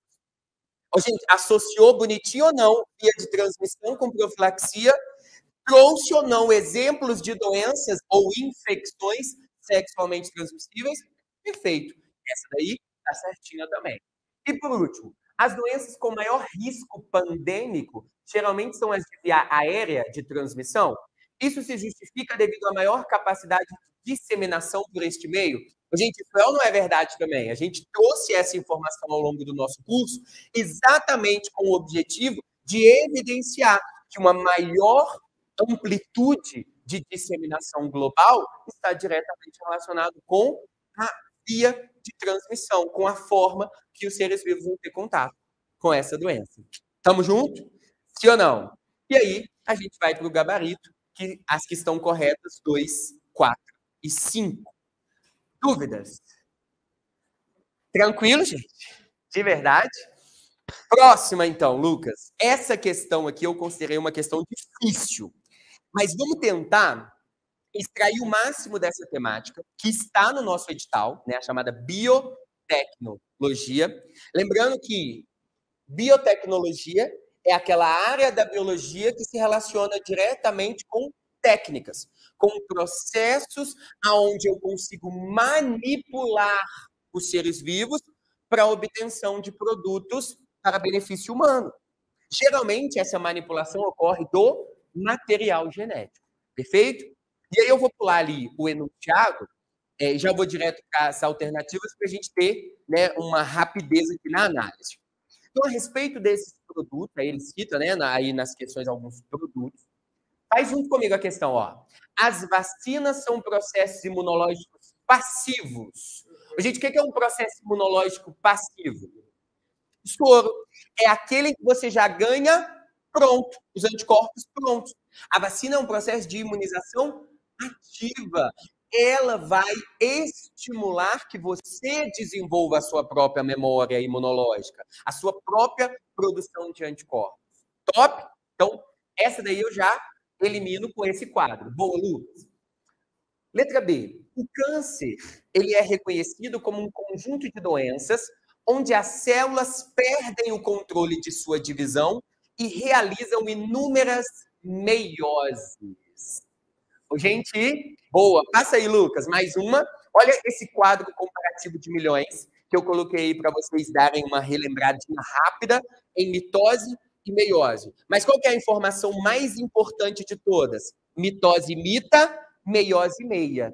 Ô, gente, associou bonitinho ou não via de transmissão com profilaxia? Trouxe ou não exemplos de doenças ou infecções sexualmente transmissíveis? Perfeito. Essa daí tá certinha também. E por último, as doenças com maior risco pandêmico geralmente são as de via aérea de transmissão. Isso se justifica devido à maior capacidade de disseminação por este meio. Gente, isso é ou não é verdade também? A gente trouxe essa informação ao longo do nosso curso exatamente com o objetivo de evidenciar que uma maior amplitude de disseminação global está diretamente relacionado com a via de transmissão, com a forma que os seres vivos vão ter contato com essa doença. Estamos juntos? Sim ou não? E aí, a gente vai para o gabarito, que as que estão corretas, 2, 4 e 5. Dúvidas? Tranquilo, gente? De verdade? Próxima, então, Lucas. Essa questão aqui eu considerei uma questão difícil. Mas vamos tentar extrair o máximo dessa temática, que está no nosso edital, né, a chamada biotecnologia. Lembrando que biotecnologia é aquela área da biologia que se relaciona diretamente com técnicas, com processos aonde eu consigo manipular os seres vivos para a obtenção de produtos para benefício humano. Geralmente, essa manipulação ocorre do material genético, perfeito? E aí eu vou pular ali o enunciado, já vou direto para as alternativas para a gente ter, né, uma rapidez aqui na análise. Então, a respeito desses produtos, aí ele cita, né, aí nas questões alguns produtos, faz junto comigo a questão, ó. As vacinas são processos imunológicos passivos. Gente, o que é um processo imunológico passivo? Soro. É aquele que você já ganha pronto, os anticorpos prontos. A vacina é um processo de imunização ativa. Ela vai estimular que você desenvolva a sua própria memória imunológica, a sua própria produção de anticorpos. Top? Então, essa daí eu já elimino com esse quadro. Boa, Lucas. Letra B. O câncer, ele é reconhecido como um conjunto de doenças onde as células perdem o controle de sua divisão e realizam inúmeras meioses. Gente, boa. Passa aí, Lucas, mais uma. Olha esse quadro comparativo de milhões que eu coloquei para vocês darem uma relembradinha rápida em mitose e meiose. Mas qual que é a informação mais importante de todas? Mitose mita, meiose meia.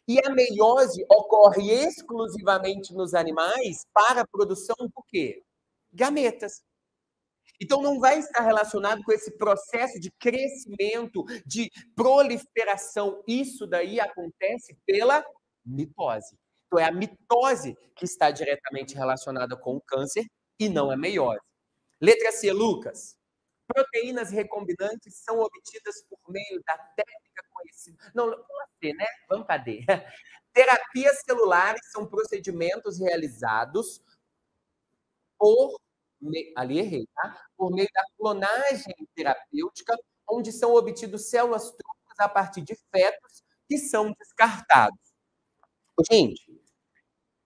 E a meiose ocorre exclusivamente nos animais para a produção do quê? Gametas. Então, não vai estar relacionado com esse processo de crescimento, de proliferação. Isso daí acontece pela mitose. Então, é a mitose que está diretamente relacionada com o câncer e não a meiose. Letra C, Lucas. Proteínas recombinantes são obtidas por meio da técnica conhecida. Não, pula C, né? Vamos para D. Terapias celulares são procedimentos realizados por ali errei, tá? Por meio da clonagem terapêutica, onde são obtidas células troncos a partir de fetos que são descartados. Gente,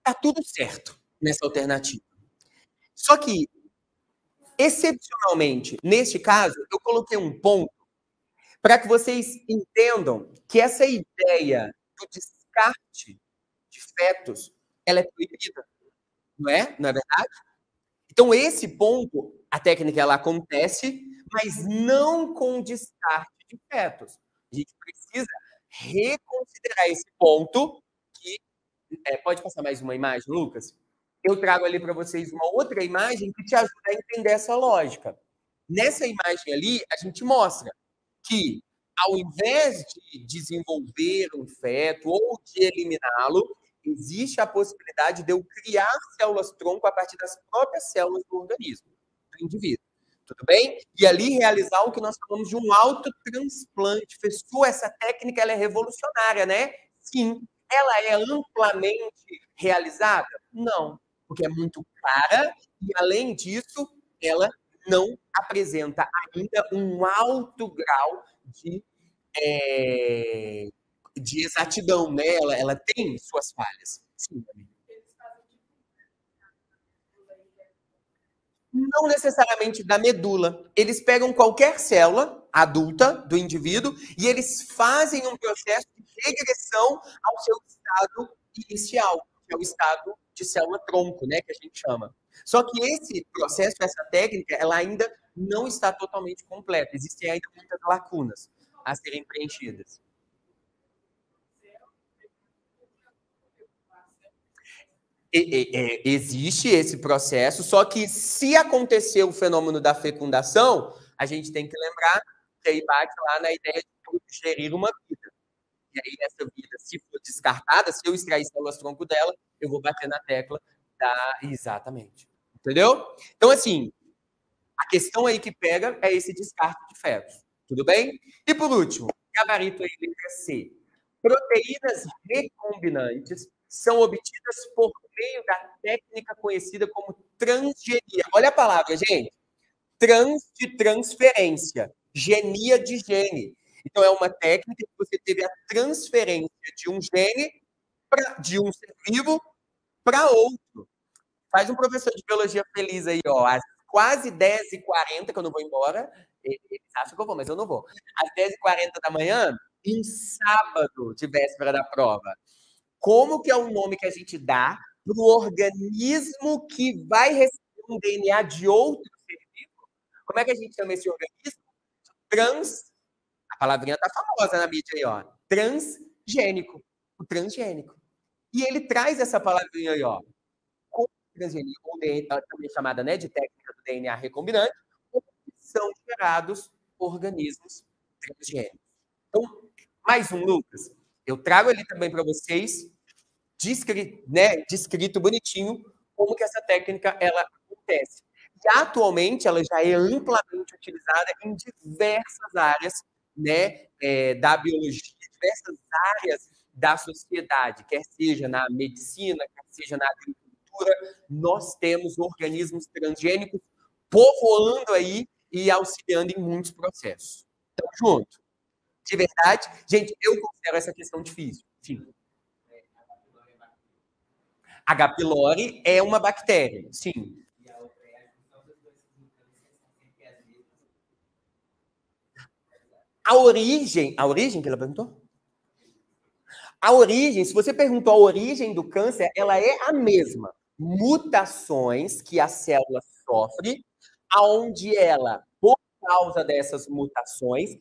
tá tudo certo nessa alternativa. Só que, excepcionalmente, neste caso, eu coloquei um ponto para que vocês entendam que essa ideia do descarte de fetos, ela é proibida, não é? Não é verdade? Então, esse ponto, a técnica ela acontece, mas não com descarte de fetos. A gente precisa reconsiderar esse ponto que... pode passar mais uma imagem, Lucas? Eu trago ali para vocês uma outra imagem que te ajuda a entender essa lógica. Nessa imagem ali, a gente mostra que, ao invés de desenvolver um feto ou de eliminá-lo, existe a possibilidade de eu criar células-tronco a partir das próprias células do organismo, do indivíduo. Tudo bem? E ali realizar o que nós chamamos de um autotransplante. Fechou? Essa técnica ela é revolucionária, né? Sim. Ela é amplamente realizada? Não, porque é muito cara e, além disso, ela não apresenta ainda um alto grau de exatidão, né? Ela tem suas falhas. Sim, amigo. Não necessariamente da medula. Eles pegam qualquer célula adulta do indivíduo e eles fazem um processo de regressão ao seu estado inicial, que é o estado de célula-tronco, né, que a gente chama. Só que esse processo, essa técnica, ela ainda não está totalmente completa. Existem ainda muitas lacunas a serem preenchidas. Existe esse processo, só que se acontecer o fenômeno da fecundação, a gente tem que lembrar que aí bate lá na ideia de gerir uma vida. E aí essa vida, se for descartada, se eu extrair células-tronco dela, eu vou bater na tecla da... Exatamente. Entendeu? Então, assim, a questão aí que pega é esse descarte de fetos. Tudo bem? E por último, gabarito aí, letra C. Proteínas recombinantes são obtidas por meio da técnica conhecida como transgenia. Olha a palavra, gente. De transferência. Genia de gene. Então, é uma técnica que você teve a transferência de um gene, de um ser vivo, para outro. Faz um professor de biologia feliz aí, ó. As quase 10h40, que eu não vou embora. Eles acham que eu vou, mas eu não vou. Às 10h40 da manhã, em sábado, de véspera da prova. Como que é o nome que a gente dá para o organismo que vai receber um DNA de outro ser vivo? Como é que a gente chama esse organismo? A palavrinha tá famosa na mídia aí, ó. Transgênico. O transgênico. E ele traz essa palavrinha aí, ó. Transgênico, ou também chamada, né, de técnica do DNA recombinante, são gerados organismos transgênicos. Então, mais um, Lucas. Eu trago ali também para vocês, descrito bonitinho, como que essa técnica ela acontece. E atualmente ela já é amplamente utilizada em diversas áreas, né, da biologia, diversas áreas da sociedade, quer seja na medicina, quer seja na agricultura, nós temos organismos transgênicos povoando aí e auxiliando em muitos processos. Tamo junto. De verdade, gente, eu considero essa questão difícil. Sim. H. pylori é uma bactéria, sim. A origem que ela perguntou? A origem, se você perguntou a origem do câncer, ela é a mesma. Mutações que a célula sofre, aonde ela, por causa dessas mutações,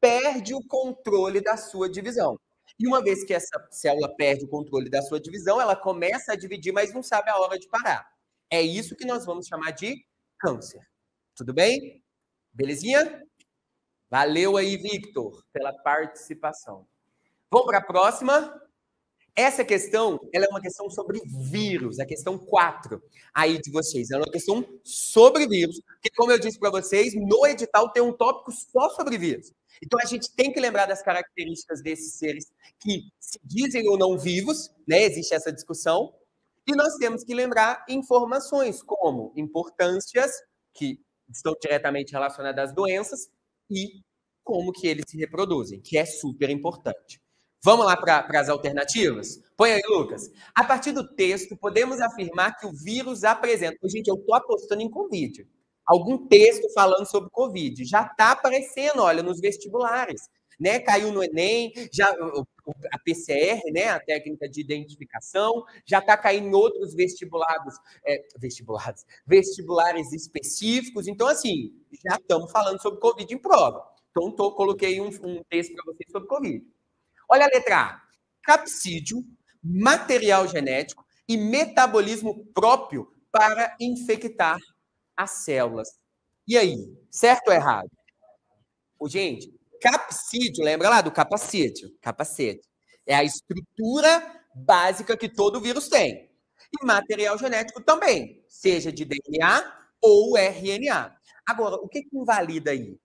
perde o controle da sua divisão. E uma vez que essa célula perde o controle da sua divisão, ela começa a dividir, mas não sabe a hora de parar. É isso que nós vamos chamar de câncer. Tudo bem? Belezinha? Valeu aí, Victor, pela participação. Vamos para a próxima. Essa questão, ela é uma questão sobre vírus, a questão 4 aí de vocês. Ela é uma questão sobre vírus, que, como eu disse para vocês, no edital tem um tópico só sobre vírus. Então, a gente tem que lembrar das características desses seres que se dizem ou não vivos, né? Existe essa discussão. E nós temos que lembrar informações como importâncias, que estão diretamente relacionadas às doenças, e como que eles se reproduzem, que é super importante. Vamos lá para as alternativas? Põe aí, Lucas. A partir do texto, podemos afirmar que o vírus apresenta... Gente, eu estou apostando em Covid. Algum texto falando sobre Covid. Já está aparecendo, olha, nos vestibulares. Né? Caiu no Enem, já, a PCR, né? A técnica de identificação, já está caindo em outros vestibulares específicos. Então, assim, já estamos falando sobre Covid em prova. Então, coloquei um texto para vocês sobre Covid. Olha a letra A. Capsídio, material genético e metabolismo próprio para infectar as células. E aí, certo ou errado? Gente, capsídio, lembra lá do capacete? Capacete. É a estrutura básica que todo vírus tem. E material genético também, seja de DNA ou RNA. Agora, o que invalida aí?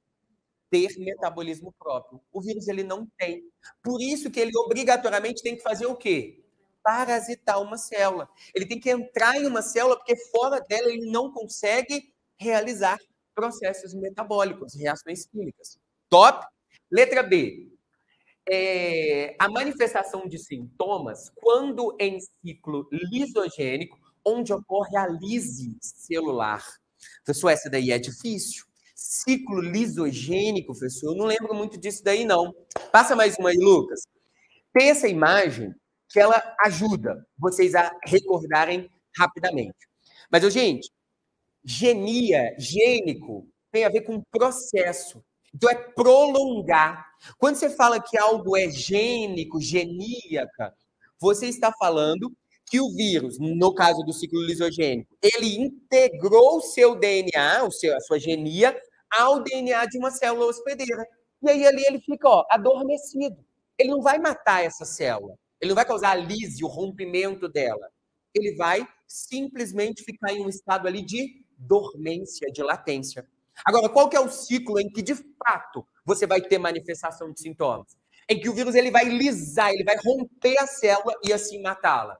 Ter metabolismo próprio. O vírus ele não tem. Por isso que ele obrigatoriamente tem que fazer o quê? Parasitar uma célula. Ele tem que entrar em uma célula porque fora dela ele não consegue realizar processos metabólicos, reações químicas. Top? Letra B. A manifestação de sintomas quando em ciclo lisogênico, onde ocorre a lise celular. Professor, essa daí é difícil. Ciclo lisogênico, professor, eu não lembro muito disso daí, não. Passa mais uma aí, Lucas. Tem essa imagem que ela ajuda vocês a recordarem rapidamente. Mas, gente, gênico, tem a ver com processo. Então, é prolongar. Quando você fala que algo é gênico, geníaca, você está falando que o vírus, no caso do ciclo lisogênico, ele integrou o seu DNA, a sua genia, ao DNA de uma célula hospedeira. E aí ali ele fica adormecido. Ele não vai matar essa célula. Ele não vai causar a lise, o rompimento dela. Ele vai simplesmente ficar em um estado ali de dormência, de latência. Agora, qual que é o ciclo em que, de fato, você vai ter manifestação de sintomas? Em que o vírus ele vai lisar, ele vai romper a célula e assim matá-la.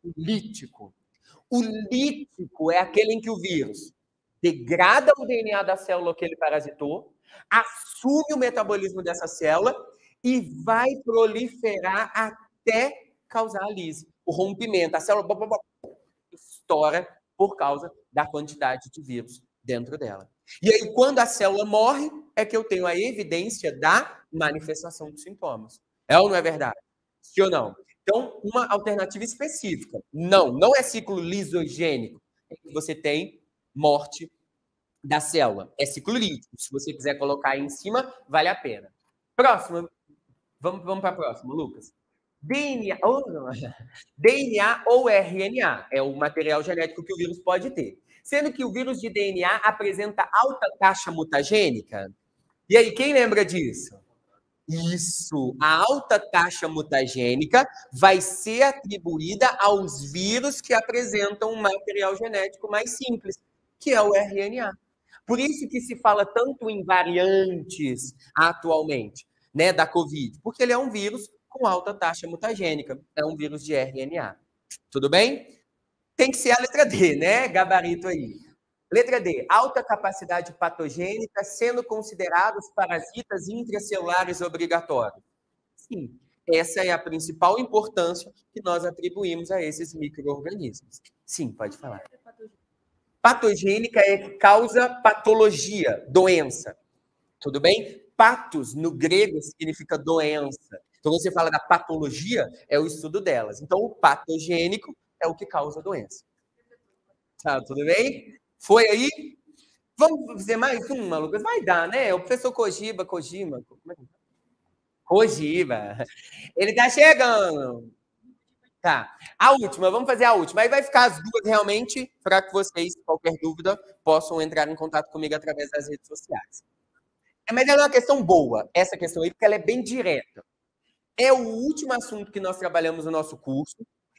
O lítico. O lítico é aquele em que o vírus degrada o DNA da célula que ele parasitou, assume o metabolismo dessa célula e vai proliferar até causar a lise. O rompimento, a célula estoura por causa da quantidade de vírus dentro dela. E aí, quando a célula morre, é que eu tenho a evidência da manifestação dos sintomas. É ou não é verdade? Sim ou não? Então, uma alternativa específica. Não é ciclo lisogênico, é que você tem morte da célula. É ciclo lítico. Se você quiser colocar aí em cima, vale a pena. Próxima. Vamos para a próxima, Lucas. DNA ou RNA é o material genético que o vírus pode ter. Sendo que o vírus de DNA apresenta alta taxa mutagênica. E aí, quem lembra disso? Isso, a alta taxa mutagênica vai ser atribuída aos vírus que apresentam um material genético mais simples, que é o RNA. Por isso que se fala tanto em variantes atualmente, né, da Covid, porque ele é um vírus com alta taxa mutagênica, é um vírus de RNA. Tudo bem? Tem que ser a letra D, né? Gabarito aí. Letra D, alta capacidade patogênica sendo considerados parasitas intracelulares obrigatórios. Sim, essa é a principal importância que nós atribuímos a esses micro-organismos. Sim, pode falar. Patogênica é que causa patologia, doença. Tudo bem? Patos, no grego, significa doença. Então, você fala da patologia, é o estudo delas. Então, o patogênico é o que causa doença. Tá, tudo bem? Foi aí? Vamos fazer mais uma, Lucas? Vai dar, né? O professor Kojima. Kojiba. Ele tá chegando. Tá. A última, vamos fazer a última. Aí vai ficar as duas realmente, para que vocês, qualquer dúvida, possam entrar em contato comigo através das redes sociais. Mas ela é uma questão boa, essa questão aí, porque ela é bem direta. É o último assunto que nós trabalhamos no nosso curso.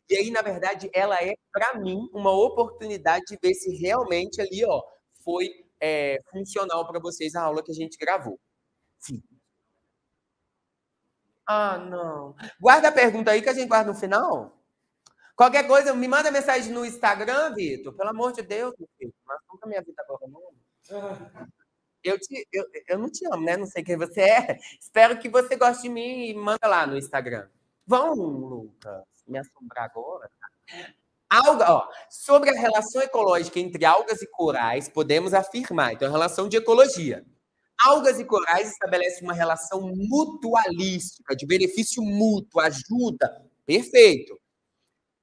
E aí, na verdade, ela é, para mim, uma oportunidade de ver se realmente ali, ó, foi funcional para vocês a aula que a gente gravou. Sim. Ah, não. Guarda a pergunta aí que a gente guarda no final. Qualquer coisa, me manda mensagem no Instagram, Vitor. Pelo amor de Deus, meu filho. Mas nunca minha vida agora, não. Eu não te amo, né? Não sei quem você é. Espero que você goste de mim e manda lá no Instagram. Vão, Lucas, me assombrar agora. Sobre a relação ecológica entre algas e corais, podemos afirmar. Então, a relação de ecologia. Algas e corais estabelecem uma relação mutualística, de benefício mútuo, ajuda. Perfeito.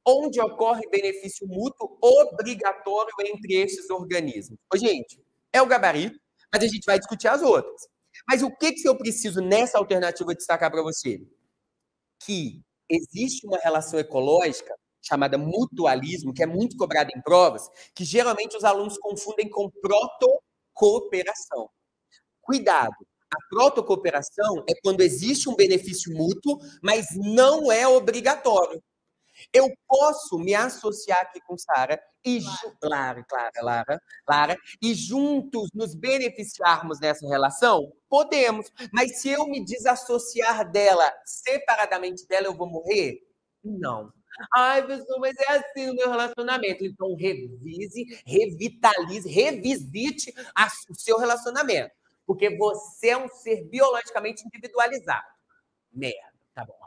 Onde ocorre benefício mútuo obrigatório entre esses organismos? Ô, gente, é o gabarito, mas a gente vai discutir as outras. Mas o que eu preciso nessa alternativa destacar para você? Que existe uma relação ecológica chamada mutualismo, que é muito cobrada em provas, que geralmente os alunos confundem com protocooperação. Cuidado, a protocooperação é quando existe um benefício mútuo, mas não é obrigatório. Eu posso me associar aqui com Sara e Lara, e juntos nos beneficiarmos dessa relação? Podemos, mas se eu me desassociar dela, separadamente dela, eu vou morrer? Não. Ai, pessoal, mas é assim o meu relacionamento. Então, revitalize, revisite o seu relacionamento. Porque você é um ser biologicamente individualizado. Merda, tá bom.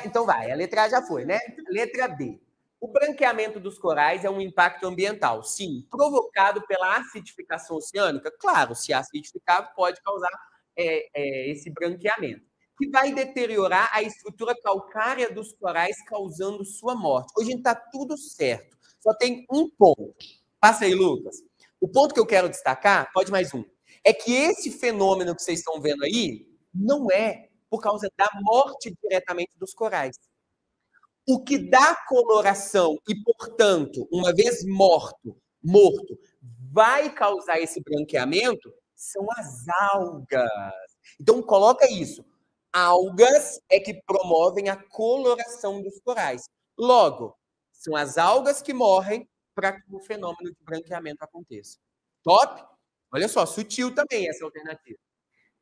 Então vai, a letra A já foi, né? Letra B. O branqueamento dos corais é um impacto ambiental, sim. Provocado pela acidificação oceânica? Claro, se acidificar, pode causar esse branqueamento. Que vai deteriorar a estrutura calcária dos corais, causando sua morte. Hoje está tudo certo. Só tem um ponto. Passa aí, Lucas. O ponto que eu quero destacar, pode mais um, é que esse fenômeno que vocês estão vendo aí não é por causa da morte diretamente dos corais. O que dá coloração e, portanto, uma vez morto, vai causar esse branqueamento são as algas. Então, coloca isso. Algas é que promovem a coloração dos corais. Logo, são as algas que morrem para que o fenômeno de branqueamento aconteça. Top? Olha só, sutil também essa alternativa.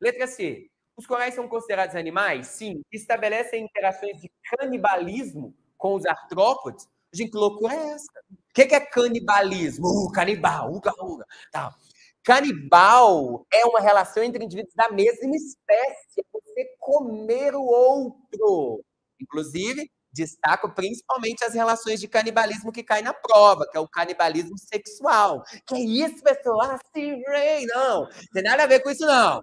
Letra C. Os corais são considerados animais? Sim. Estabelecem interações de canibalismo com os artrópodes? Gente, que loucura é essa? O que é canibalismo? Canibal, uga, uga. Tá. Canibal é uma relação entre indivíduos da mesma espécie. Você comer o outro. Inclusive, Destaco principalmente as relações de canibalismo que cai na prova, que é o canibalismo sexual. Que é isso, pessoal? Assim, não, tem nada a ver com isso, não.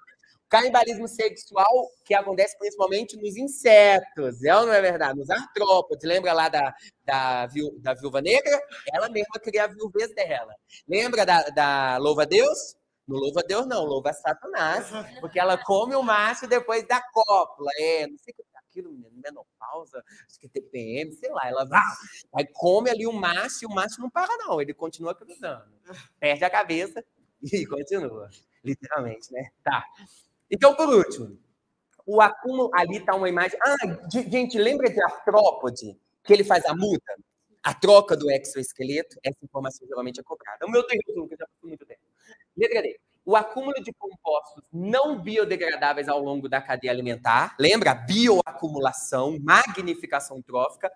Canibalismo sexual que acontece principalmente nos insetos, é ou não é verdade? Nos artrópodes. Lembra lá da Viúva Negra? Ela mesma cria a viuvez dela. Lembra da Louva-a-Deus? Não louva a Deus, não, louva a Satanás, porque ela come o macho depois da cópula. Não sei o que é aquilo, menopausa, acho que é TPM, sei lá. Ela vai, aí come ali o macho e o macho não para, não, ele continua cruzando. Perde a cabeça e continua, literalmente, né? Tá. Então, por último, o acúmulo. Ali está uma imagem. Gente, lembra de artrópode, que ele faz a muda? A troca do exoesqueleto? Essa informação geralmente é cobrada. O meu tem resumo, que já passou muito tempo. Letra D. O acúmulo de compostos não biodegradáveis ao longo da cadeia alimentar, lembra? Bioacumulação, magnificação trófica,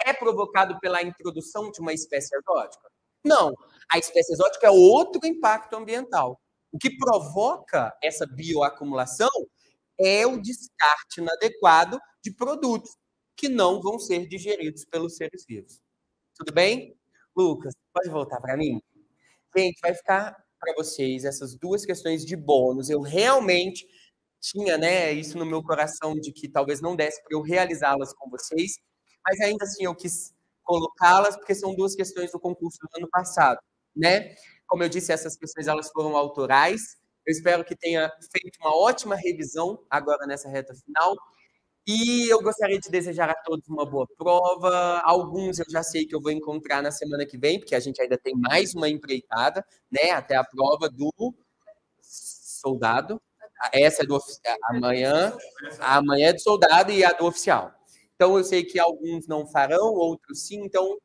é provocado pela introdução de uma espécie exótica? Não. A espécie exótica é outro impacto ambiental. O que provoca essa bioacumulação é o descarte inadequado de produtos que não vão ser digeridos pelos seres vivos. Tudo bem? Lucas, pode voltar para mim? Gente, vai ficar para vocês essas duas questões de bônus. Eu realmente tinha, né, isso no meu coração de que talvez não desse para eu realizá-las com vocês, mas ainda assim eu quis colocá-las porque são duas questões do concurso do ano passado, né? Como eu disse, essas questões elas foram autorais. Eu espero que tenha feito uma ótima revisão agora nessa reta final. E eu gostaria de desejar a todos uma boa prova. Alguns eu já sei que eu vou encontrar na semana que vem, porque a gente ainda tem mais uma empreitada, né? Até a prova do soldado. Essa é do amanhã. Amanhã é do soldado e a do oficial. Então eu sei que alguns não farão, outros sim. Então,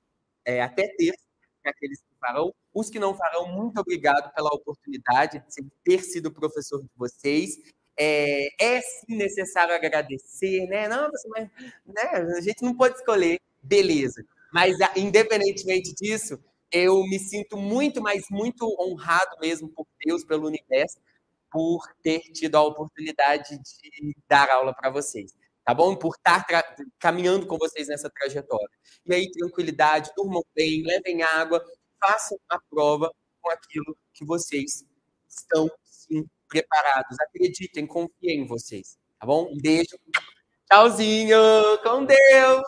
até terça, aqueles que farão. Os que não farão, muito obrigado pela oportunidade de ter sido professor de vocês. Sim necessário agradecer, né? Não, mas, né? A gente não pode escolher, beleza. Mas, independentemente disso, eu me sinto muito, mas muito honrado mesmo por Deus, pelo universo, por ter tido a oportunidade de dar aula para vocês. Tá bom? Por estar caminhando com vocês nessa trajetória. E aí, tranquilidade, durmam bem, levem água, façam a prova com aquilo que vocês estão, sim, preparados. Acreditem, confiem em vocês. Tá bom? Um beijo. Tchauzinho. Com Deus.